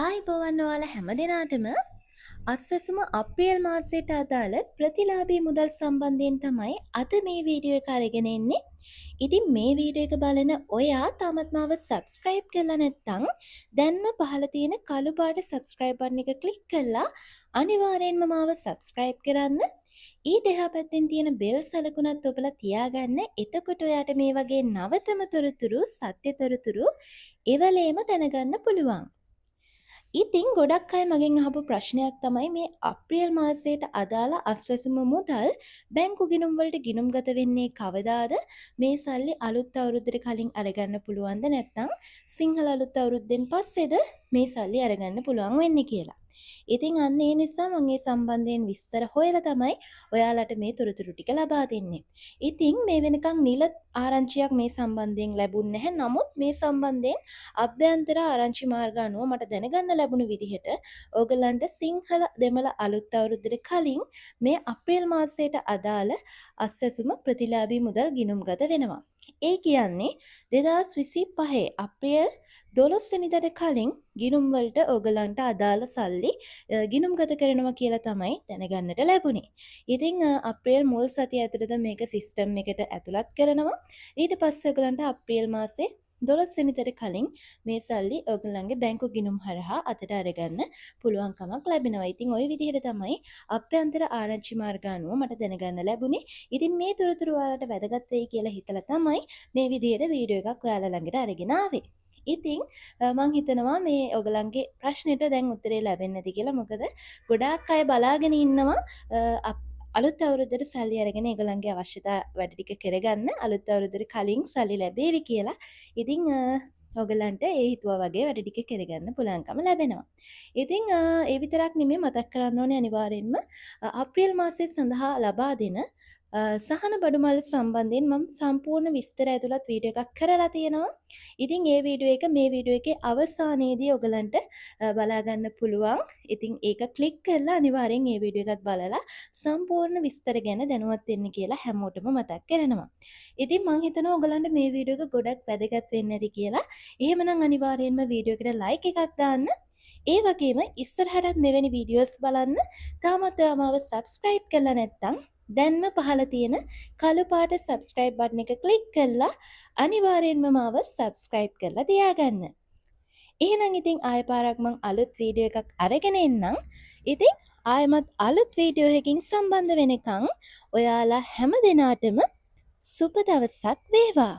ආයිබෝවන් ඔයාලා හැමදෙනාටම අස්වැසුම අප්‍රේල් මාසයට අදාළ ප්‍රතිලාභී මුදල් සම්බන්ධයෙන් තමයි අද මේ වීඩියෝ එක අරගෙන එන්නේ. ඉතින් මේ වීඩියෝ එක බලන ඔයා තාමත් මාව සබ්ස්ක්‍රයිබ් කරලා නැත්නම් දැන්ම පහළ තියෙන කළු පාට සබ්ස්ක්‍රයිබ් බටන් එක ක්ලික් කරලා අනිවාර්යෙන්ම මාව සබ්ස්ක්‍රයිබ් කරන්න. ඊට එහා පැත්තෙන් තියෙන බෙල් සලකුණත් ඔබලා තියාගන්න. එතකොට ඔයාට මේ වගේ නවතම තොරතුරු, සත්‍ය තොරතුරු එවලේම දැනගන්න පුළුවන්. ඉතින් ගොඩක් අය මගෙන් අහපු ප්‍රශ්නයක් තමයි මේ අප්‍රේල් මාසයට අදාළ අස්වැසුම මුදල් බැංකු ගිණුම් වලට ගිණුම්ගත වෙන්නේ කවදාද? මේ සල්ලි අලුත් අවුරුද්දට කලින් අරගන්න පුළුවන්ද නැත්නම් සිංහල අලුත් අවුරුද්දෙන් පස්සේද මේ සල්ලි අරගන්න පුළුවන් වෙන්නේ කියලා. ඉතින් අන්න ඒ නිසා මම මේ සම්බන්ධයෙන් විස්තර හොයලා තමයි ඔයාලට මේ තොරතුරු ටික ලබා දෙන්නේ. ඉතින් මේ වෙනකන් නිල ආරංචියක් මේ සම්බන්ධයෙන් ලැබුණ නැහැ. නමුත් මේ සම්බන්ධයෙන් අභ්‍යන්තර ආරංචි මාර්ග අනුව මට දැනගන්න ලැබුණු විදිහට ඕගලන්ට සිංහල දෙමළ අලුත් අවුරුද්දට කලින් මේ අප්‍රේල් මාසයට අදාළ අස්වැසුම ප්‍රතිලාභී මුදල් ගිණුම්ගත වෙනවා. ඒ කියන්නේ 2025 අප්‍රේල් 12 වෙනිදාට කලින් ගිණුම් වලට ඕගලන්ට අදාළ සල්ලි ගිණුම්ගත කරනවා කියලා තමයි දැනගන්නට ලැබුණේ. ඉතින් අප්‍රේල් මුල් සතිය ඇතුළත මේක සිස්ටම් එකට ඇතුළත් කරනවා. ඊට පස්සේ ඔයගලන්ට අප්‍රේල් මාසේ 12 වෙනිදාට කලින් මේ සල්ලි ඔයගලන්ගේ බැංකු ගිණුම් හරහා අතට අරගන්න පුළුවන්කමක් ලැබෙනවා. ඉතින් ওই විදිහට තමයි අභ්‍යන්තර ආරංචි මාර්ග අනුව මට දැනගන්න ලැබුණේ. ඉතින් මේ තොරතුරු ඔයාලට වැදගත් වෙයි කියලා හිතලා තමයි මේ විදිහට වීඩියෝ එකක් ඔයාලා ළඟට අරගෙන ආවේ. ඉතින් මං හිතනවා මේ ඔයගලන්ගේ ප්‍රශ්නෙට දැන් උත්තරේ ලැබෙන්නේ නැති කියලා. මොකද ගොඩාක් අය බලාගෙන ඉන්නවා අලුත් අවුරුද්දට සල්ලි අරගෙන ඒගොල්ලන්ගේ අවශ්‍යතා වැඩ ටික කරගන්න අලුත් අවුරුද්දට කලින් සල්ලි ලැබේවි කියලා. ඉතින් ඔයගලන්ට ඒ හිතුවා වගේ වැඩ ටික කරගන්න පුළුවන්කම ලැබෙනවා. ඉතින් ඒ විතරක් නෙමෙයි මතක් කරන්න ඕනේ අනිවාර්යෙන්ම අප්‍රේල් මාසයේ සඳහා ලබා දෙන සහන බඩුමල් සම්බන්ධයෙන් මම සම්පූර්ණ විස්තර ඇතුළත් වීඩියෝ එකක් කරලා තියෙනවා. ඉතින් ඒ වීඩියෝ එක මේ වීඩියෝ එකේ අවසානයේදී ඔයගලන්ට බලා ගන්න පුළුවන්. ඉතින් ඒක ක්ලික් කරලා අනිවාර්යෙන් මේ වීඩියෝ එකත් බලලා සම්පූර්ණ විස්තර ගැන දැනුවත් වෙන්න කියලා හැමෝටම මතක් කරනවා. ඉතින් මම හිතනවා ඔයගලන්ට මේ වීඩියෝ එක ගොඩක් වැදගත් වෙන්න ඇති කියලා. එහෙමනම් අනිවාර්යෙන්ම වීඩියෝ එකට ලයික් එකක් දාන්න. ඒ වගේම ඉස්සරහටත් මෙවැනි වීඩියෝස් බලන්න තාමත් ඔයාව සබ්ස්ක්‍රයිබ් කරලා නැත්නම් දැන්ම පහළ තියෙන කළු පාට සබ්ස්ක්‍රයිබ් බටන් එක ක්ලික් කරලා අනිවාර්යෙන්ම මාව සබ්ස්ක්‍රයිබ් කරලා තියාගන්න. එහෙනම් ඉතින් ආයෙ පාරක් මං අලුත් වීඩියෝ එකක් අරගෙන එන්නම්. ඉතින් ආයෙමත් අලුත් වීඩියෝ එකකින් සම්බන්ධ වෙනකන් ඔයාලා හැම දිනාටම සුබ දවසක් වේවා.